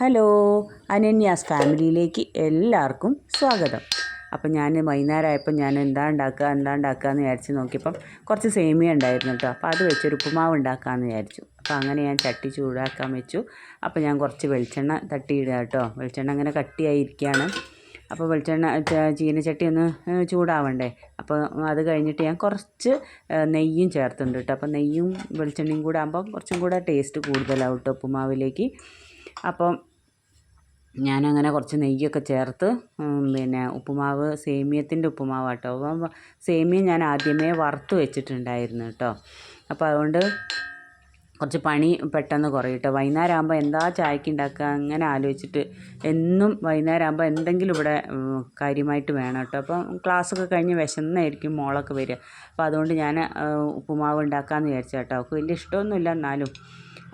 Hello, അനന്യാസ് ഫാമിലിയിലേക്ക് എല്ലാവർക്കും സ്വാഗതം. അപ്പം ഞാൻ വൈകുന്നേരമായപ്പോൾ ഞാൻ എന്താ ഉണ്ടാക്കാമെന്ന് വിചാരിച്ച് നോക്കിയപ്പം കുറച്ച് സേമിയ ഉണ്ടായിരുന്നു കേട്ടോ. അപ്പോൾ അത് വെച്ചൊരു ഉപ്പുമാവ് ഉണ്ടാക്കാമെന്ന് വിചാരിച്ചു. അപ്പോൾ അങ്ങനെ ഞാൻ ചട്ടി ചൂടാക്കാൻ വെച്ചു. അപ്പോൾ ഞാൻ കുറച്ച് വെളിച്ചെണ്ണ തട്ടിയിടുക കേട്ടോ. വെളിച്ചെണ്ണ അങ്ങനെ കട്ടിയായിരിക്കുകയാണ്. അപ്പോൾ ചീനച്ചട്ടി ഒന്ന് ചൂടാവണ്ടേ. അപ്പോൾ അത് കഴിഞ്ഞിട്ട് ഞാൻ കുറച്ച് നെയ്യും ചേർത്തുണ്ട് കേട്ടോ. അപ്പോൾ നെയ്യും വെളിച്ചെണ്ണയും കൂടെ ആകുമ്പോൾ കുറച്ചും കൂടെ ടേസ്റ്റ് കൂടുതലാവും കേട്ടോ ഉപ്പുമാവിലേക്ക്. അപ്പം ഞാനങ്ങനെ കുറച്ച് നെയ്യൊക്കെ ചേർത്ത് ഉപ്പുമാവ് സേമിയത്തിൻ്റെ ഉപ്പുമാവ് കേട്ടോ. അപ്പം സേമിയ ഞാൻ ആദ്യമേ വറുത്ത് വെച്ചിട്ടുണ്ടായിരുന്നു കേട്ടോ. അപ്പോൾ അതുകൊണ്ട് കുറച്ച് പണി പെട്ടെന്ന് കുറയും കേട്ടോ. വൈകുന്നേരം ആകുമ്പോൾ എന്താ ചായക്ക് ഉണ്ടാക്കുക അങ്ങനെ ആലോചിച്ചിട്ട് എന്നും വൈകുന്നേരം ആകുമ്പോൾ എന്തെങ്കിലും ഇവിടെ കാര്യമായിട്ട് വേണം കേട്ടോ. അപ്പം ക്ലാസ്സൊക്കെ കഴിഞ്ഞ് വിശന്നായിരിക്കും മോളൊക്കെ വരിക. അപ്പോൾ അതുകൊണ്ട് ഞാൻ ഉപ്പുമാവ് ഉണ്ടാക്കാമെന്ന് വിചാരിച്ചു കേട്ടോ. അവൾക്ക് വലിയ ഇഷ്ടമൊന്നുമില്ല എന്നാലും.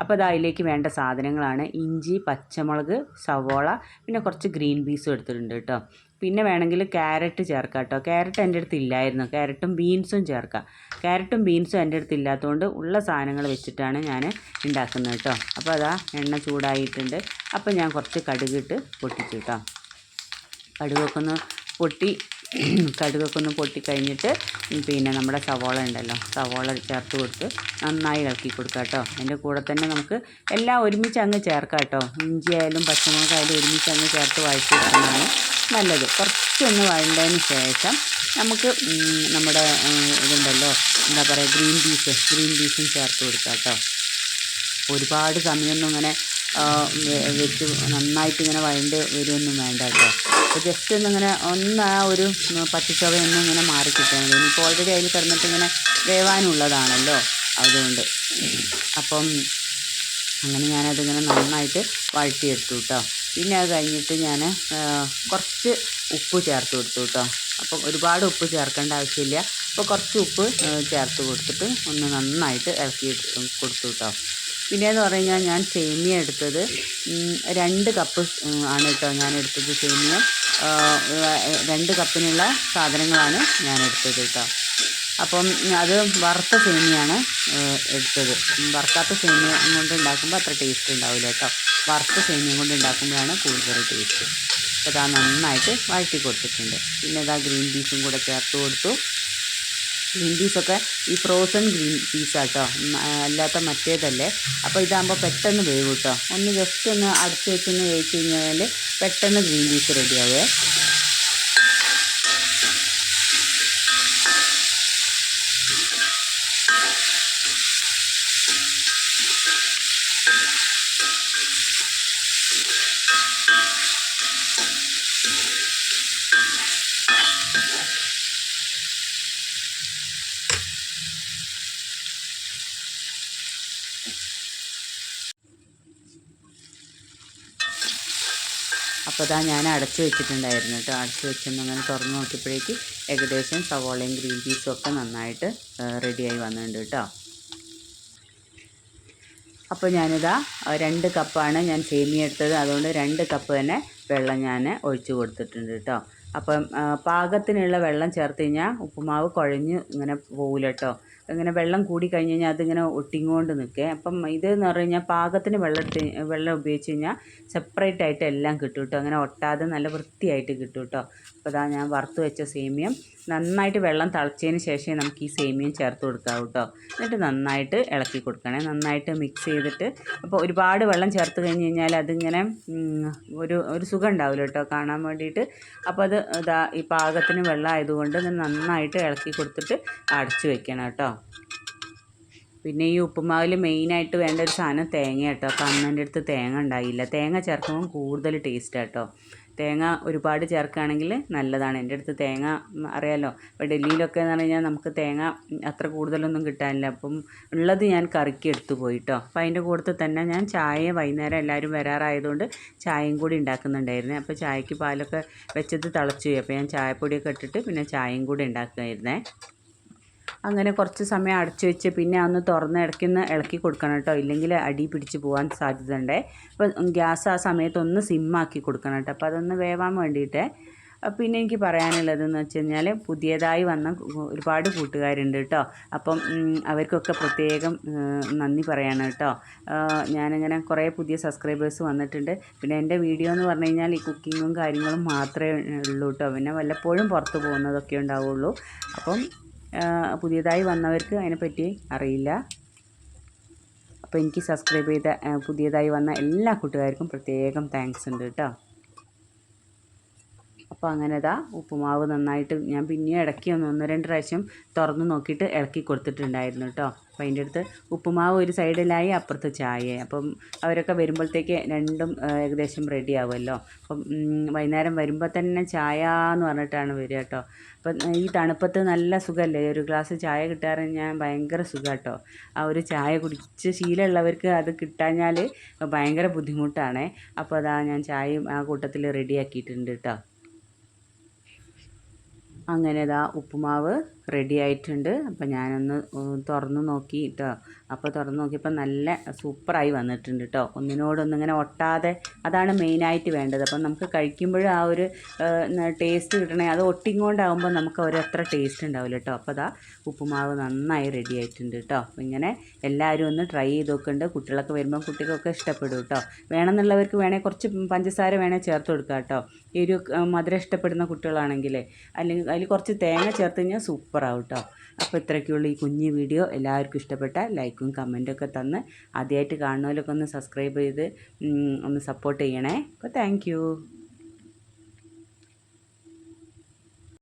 അപ്പോൾ അതിലേക്ക് വേണ്ട സാധനങ്ങളാണ് ഇഞ്ചി, പച്ചമുളക്, സവോള, പിന്നെ കുറച്ച് ഗ്രീൻ പീസും എടുത്തിട്ടുണ്ട് കേട്ടോ. പിന്നെ വേണമെങ്കിൽ ക്യാരറ്റ് ചേർക്കാം കേട്ടോ. ക്യാരറ്റ് എൻ്റെ അടുത്ത് ഇല്ലായിരുന്നു. ക്യാരറ്റും ബീൻസും ചേർക്കാം. ക്യാരറ്റും ബീൻസും എൻ്റെ അടുത്ത് ഇല്ലാത്തതുകൊണ്ട് ഉള്ള സാധനങ്ങൾ വെച്ചിട്ടാണ് ഞാൻ ഉണ്ടാക്കുന്നത് കേട്ടോ. അപ്പോൾ അതാ എണ്ണ ചൂടായിട്ടുണ്ട്. അപ്പോൾ ഞാൻ കുറച്ച് കടുകിട്ട് പൊട്ടിച്ചു കേട്ടോ. കടുകൊക്കെ ഒന്ന് പൊട്ടിക്കഴിഞ്ഞിട്ട് പിന്നെ നമ്മുടെ സവോള ഉണ്ടല്ലോ, സവോള ചേർത്ത് കൊടുത്ത് നന്നായി ഇളക്കി കൊടുക്കുക കേട്ടോ. അതിൻ്റെ കൂടെ തന്നെ നമുക്ക് എല്ലാം ഒരുമിച്ച് അങ്ങ് ചേർക്കാം കേട്ടോ. ഇഞ്ചി ആയാലും പച്ചമുളകായാലും ഒരുമിച്ച് അങ്ങ് ചേർത്ത് വഴറ്റിയെടുക്കുന്നതാണ് നല്ലത്. കുറച്ചൊന്ന് വഴണ്ടതിന് ശേഷം നമുക്ക് നമ്മുടെ ഇതുണ്ടല്ലോ, എന്താ പറയുക, ഗ്രീൻ പീസും ചേർത്ത് കൊടുക്കുക കേട്ടോ. ഒരുപാട് സമയമൊന്നും ഇങ്ങനെ വെച്ച് നന്നായിട്ട് ഇങ്ങനെ വഴണ്ട് വരുമൊന്നും വേണ്ട കേട്ടോ. അപ്പോൾ ജസ്റ്റ് ഒന്നിങ്ങനെ ആ ഒരു പച്ചച്ചവയൊന്നും ഇങ്ങനെ മാറി കിട്ടാൻ മതി. ഇനിയിപ്പോൾ ഓൾറെഡി അതിൽ കിടന്നിട്ട് ഇങ്ങനെ വേവാനുള്ളതാണല്ലോ, അതുകൊണ്ട്. അപ്പം അങ്ങനെ ഞാനതിങ്ങനെ നന്നായിട്ട് വഴറ്റിയെടുത്തു കേട്ടോ. പിന്നെ അത് കഴിഞ്ഞിട്ട് ഞാൻ കുറച്ച് ഉപ്പ് ചേർത്ത് കൊടുത്തു കേട്ടോ. അപ്പം ഒരുപാട് ഉപ്പ് ചേർക്കേണ്ട ആവശ്യമില്ല. അപ്പോൾ കുറച്ച് ഉപ്പ് ചേർത്ത് കൊടുത്തിട്ട് ഒന്ന് നന്നായിട്ട് ഇളക്കി കൊടുത്തു കേട്ടോ. പിന്നെയെന്ന് പറഞ്ഞു കഴിഞ്ഞാൽ ഞാൻ സേമിയ എടുത്തത് 2 കപ്പ് ആണ് കേട്ടോ ഞാൻ എടുത്തത്. സേമിയ 2 കപ്പിനുള്ള സാധനങ്ങളാണ് ഞാൻ എടുത്തത് കേട്ടോ. അപ്പം അത് വറുത്ത സേമിയാണ് എടുത്തത്. വറുക്കാത്ത സേമിയ കൊണ്ട് ഉണ്ടാക്കുമ്പോൾ അത്ര ടേസ്റ്റ് ഉണ്ടാവില്ല കേട്ടോ. വറുത്ത സേമിയ കൊണ്ട് ഉണ്ടാക്കുമ്പോഴാണ് കൂടുതൽ ടേസ്റ്റ്. അപ്പോൾ അതാ നന്നായിട്ട് വഴറ്റി കൊടുത്തിട്ടുണ്ട്. പിന്നെ ഇതാ ഗ്രീൻ പീസും കൂടെ ചേർത്ത് കൊടുത്തു. ഗ്രീൻ പീസൊക്കെ ഈ ഫ്രോസൺ ഗ്രീൻ പീസാട്ടോ, അല്ലാത്ത മറ്റേതല്ലേ. അപ്പോൾ ഇതാകുമ്പോൾ പെട്ടെന്ന് വേവും കേട്ടോ. ഒന്ന് ജസ്റ്റ് ഒന്ന് അടച്ച് വെച്ചൊന്ന് വേവിച്ച് കഴിഞ്ഞാൽ പെട്ടെന്ന് ഗ്രീൻ പീസ് റെഡിയാവേ. അപ്പോൾ അതാ ഞാൻ അടച്ചു വെച്ചിട്ടുണ്ടായിരുന്നു കേട്ടോ. അടച്ചു വെച്ചൊന്നങ്ങനെ തുറന്ന് നോക്കിയപ്പോഴേക്ക് ഏകദേശം സവോളയും ഗ്രീൻ പീസും ഒക്കെ നന്നായിട്ട് റെഡിയായി വന്നിട്ടുണ്ട് കേട്ടോ. അപ്പോൾ ഞാനിതാ 2 കപ്പാണ് ഞാൻ സേമിയ എടുത്തത്. അതുകൊണ്ട് 2 കപ്പ് തന്നെ വെള്ളം ഞാൻ ഒഴിച്ച് കൊടുത്തിട്ടുണ്ട് കേട്ടോ. അപ്പം പാകത്തിനുള്ള വെള്ളം ചേർത്ത് കഴിഞ്ഞാൽ ഉപ്പുമാവ് കുഴഞ്ഞ് ഇങ്ങനെ പോകില്ല കേട്ടോ. ഇങ്ങനെ വെള്ളം കൂടി കഴിഞ്ഞ് കഴിഞ്ഞാൽ അതിങ്ങനെ ഒട്ടിങ്ങോണ്ട് നിൽക്കുക. അപ്പം ഇതെന്ന് പറഞ്ഞു കഴിഞ്ഞാൽ പാകത്തിന് വെള്ളം ഉപയോഗിച്ച് കഴിഞ്ഞാൽ സെപ്പറേറ്റ് ആയിട്ട് എല്ലാം കിട്ടും കേട്ടോ. അങ്ങനെ ഒട്ടാതെ നല്ല വൃത്തിയായിട്ട് കിട്ടും കേട്ടോ. അപ്പോൾ അതാ ഞാൻ വറുത്ത് വെച്ച സേമിയം നന്നായിട്ട് വെള്ളം തിളച്ചതിന് ശേഷമേ നമുക്ക് ഈ സേമിയം ചേർത്ത് കൊടുക്കാം കേട്ടോ. എന്നിട്ട് നന്നായിട്ട് ഇളക്കി കൊടുക്കണേ. നന്നായിട്ട് മിക്സ് ചെയ്തിട്ട്, അപ്പോൾ ഒരുപാട് വെള്ളം ചേർത്ത് കഴിഞ്ഞ് കഴിഞ്ഞാൽ അതിങ്ങനെ ഒരു സുഖം ഉണ്ടാവില്ല കേട്ടോ കാണാൻ വേണ്ടിയിട്ട്. അപ്പോൾ അത് ഇതാ ഈ പാകത്തിന് വെള്ളം ആയതുകൊണ്ട് നന്നായിട്ട് ഇളക്കി കൊടുത്തിട്ട് അടച്ച് വെക്കണം കേട്ടോ. പിന്നെ ഈ ഉപ്പുമാവിൽ മെയിനായിട്ട് വേണ്ട ഒരു സാധനം തേങ്ങ കേട്ടോ. അപ്പോൾ അന്നെൻ്റെ അടുത്ത് തേങ്ങ ഉണ്ടായില്ല. തേങ്ങ ചേർക്കുമ്പോൾ കൂടുതൽ ടേസ്റ്റ് കേട്ടോ. തേങ്ങ ഒരുപാട് ചേർക്കുകയാണെങ്കിൽ നല്ലതാണ്. എൻ്റെ അടുത്ത് തേങ്ങ അറിയാലോ, ഇപ്പോൾ ഡൽഹിയിലൊക്കെ എന്ന് പറഞ്ഞു കഴിഞ്ഞാൽ നമുക്ക് തേങ്ങ അത്ര കൂടുതലൊന്നും കിട്ടാനില്ല. അപ്പം ഉള്ളത് ഞാൻ കറിക്ക് എടുത്തു പോയിട്ടോ. അപ്പോൾ അതിൻ്റെ കൂട്ടത്തിൽ തന്നെ ഞാൻ ചായ വൈകുന്നേരം എല്ലാവരും വരാറായതുകൊണ്ട് ചായയും കൂടി ഉണ്ടാക്കുന്നുണ്ടായിരുന്നേ. അപ്പോൾ ചായക്ക് പാലൊക്കെ വെച്ചത് തിളച്ചു പോയി. അപ്പോൾ ഞാൻ ചായപ്പൊടിയൊക്കെ ഇട്ടിട്ട് പിന്നെ ചായയും കൂടി ഉണ്ടാക്കുമായിരുന്നേ. അങ്ങനെ കുറച്ച് സമയം അടച്ചു വെച്ച് പിന്നെ ഒന്ന് തുറന്ന് ഇളക്കി കൊടുക്കണം കേട്ടോ. ഇല്ലെങ്കിൽ അടി പിടിച്ച് പോകാൻ സാധ്യത ഉണ്ട്. അപ്പോൾ ഗ്യാസ് ആ സമയത്ത് ഒന്ന് സിമ്മാക്കി കൊടുക്കണം കേട്ടോ. അപ്പോൾ അതൊന്ന് വേവാൻ വേണ്ടിയിട്ട് പിന്നെ എനിക്ക് പറയാനുള്ളതെന്ന് വെച്ച് കഴിഞ്ഞാൽ പുതിയതായി വന്ന ഒരുപാട് കൂട്ടുകാരുണ്ട് കേട്ടോ. അപ്പം അവർക്കൊക്കെ പ്രത്യേകം നന്ദി പറയാണ് കേട്ടോ. ഞാനിങ്ങനെ കുറേ പുതിയ സബ്സ്ക്രൈബേഴ്സ് വന്നിട്ടുണ്ട്. പിന്നെ എൻ്റെ വീഡിയോ എന്ന് പറഞ്ഞു കഴിഞ്ഞാൽ ഈ കുക്കിങ്ങും കാര്യങ്ങളും മാത്രമേ ഉള്ളൂ കേട്ടോ. പിന്നെ വല്ലപ്പോഴും പുറത്ത് പോകുന്നതൊക്കെ ഉണ്ടാവുള്ളൂ. അപ്പം പുതിയതായി വന്നവർക്ക് അതിനെപ്പറ്റി അറിയില്ല. അപ്പോൾ എനിക്ക് സബ്സ്ക്രൈബ് ചെയ്ത പുതിയതായി വന്ന എല്ലാ കൂട്ടുകാർക്കും പ്രത്യേകം താങ്ക്സ് ഉണ്ട് കേട്ടോ. അപ്പോൾ അങ്ങനെ ഉപ്പുമാവ് നന്നായിട്ട് ഞാൻ പിന്നെയും ഇടയ്ക്ക് ഒന്ന് രണ്ട് പ്രാവശ്യം തുറന്ന് നോക്കിയിട്ട് ഇളക്കി കൊടുത്തിട്ടുണ്ടായിരുന്നു കേട്ടോ. അപ്പോൾ അതിൻ്റെ അടുത്ത് ഉപ്പുമാവ് ഒരു സൈഡിലായി, അപ്പുറത്ത് ചായ. അപ്പം അവരൊക്കെ വരുമ്പോഴത്തേക്ക് രണ്ടും ഏകദേശം റെഡി ആവുമല്ലോ. അപ്പം വൈകുന്നേരം വരുമ്പോൾ തന്നെ ചായ എന്ന് പറഞ്ഞിട്ടാണ് വരിക കേട്ടോ. അപ്പം ഈ തണുപ്പത്ത് നല്ല സുഖമല്ലേ, ഒരു ഗ്ലാസ് ചായ കിട്ടാറ് ഞാൻ ഭയങ്കര സുഖം കേട്ടോ. ആ ഒരു ചായ കുടിച്ച് ശീലമുള്ളവർക്ക് അത് കിട്ടാഞ്ഞാൽ ഭയങ്കര ബുദ്ധിമുട്ടാണ്. അപ്പോൾ ഞാൻ ചായയും ആ കൂട്ടത്തിൽ റെഡിയാക്കിയിട്ടുണ്ട് കേട്ടോ. അങ്ങനെ ഉപ്പുമാവ് റെഡി ആയിട്ടുണ്ട്. അപ്പോൾ ഞാനൊന്ന് തുറന്ന് നോക്കി കേട്ടോ. അപ്പോൾ തുറന്ന് നോക്കിയപ്പോൾ നല്ല സൂപ്പറായി വന്നിട്ടുണ്ട് കേട്ടോ. ഒന്നിനോടൊന്നിങ്ങനെ ഒട്ടാതെ, അതാണ് മെയിനായിട്ട് വേണ്ടത്. അപ്പം നമുക്ക് കഴിക്കുമ്പോഴും ആ ഒരു ടേസ്റ്റ് കിട്ടണേ. അത് ഒട്ടിങ്ങോണ്ടാകുമ്പോൾ നമുക്ക് ഒരത്ര ടേസ്റ്റ് ഉണ്ടാവില്ല കേട്ടോ. അപ്പോൾ ഉപ്പുമാവ് നന്നായി റെഡി ആയിട്ടുണ്ട് കേട്ടോ. അപ്പോൾ ഇങ്ങനെ എല്ലാവരും ഒന്ന് ട്രൈ ചെയ്ത് നോക്കുന്നുണ്ട്. കുട്ടികളൊക്കെ വരുമ്പോൾ കുട്ടികൾക്കൊക്കെ ഇഷ്ടപ്പെടും കേട്ടോ. വേണമെന്നുള്ളവർക്ക് വേണേൽ കുറച്ച് പഞ്ചസാര വേണേൽ ചേർത്ത് കൊടുക്കാം കേട്ടോ. ഈ ഒരു മധുരം ഇഷ്ടപ്പെടുന്ന കുട്ടികളാണെങ്കിൽ, അല്ലെങ്കിൽ അതിൽ കുറച്ച് തേങ്ങ ചേർത്ത് കഴിഞ്ഞാൽ സൂപ്പറാവും കേട്ടോ. അപ്പോൾ ഇത്രയ്ക്കുള്ള ഈ കുഞ്ഞു വീഡിയോ എല്ലാവർക്കും ഇഷ്ടപ്പെട്ടാൽ ലൈക്കും കമൻറ്റൊക്കെ തന്ന് ആദ്യമായിട്ട് കാണുന്നവരൊക്കെ ഒന്ന് സബ്സ്ക്രൈബ് ചെയ്ത് ഒന്ന് സപ്പോർട്ട് ചെയ്യണേ. അപ്പോൾ താങ്ക്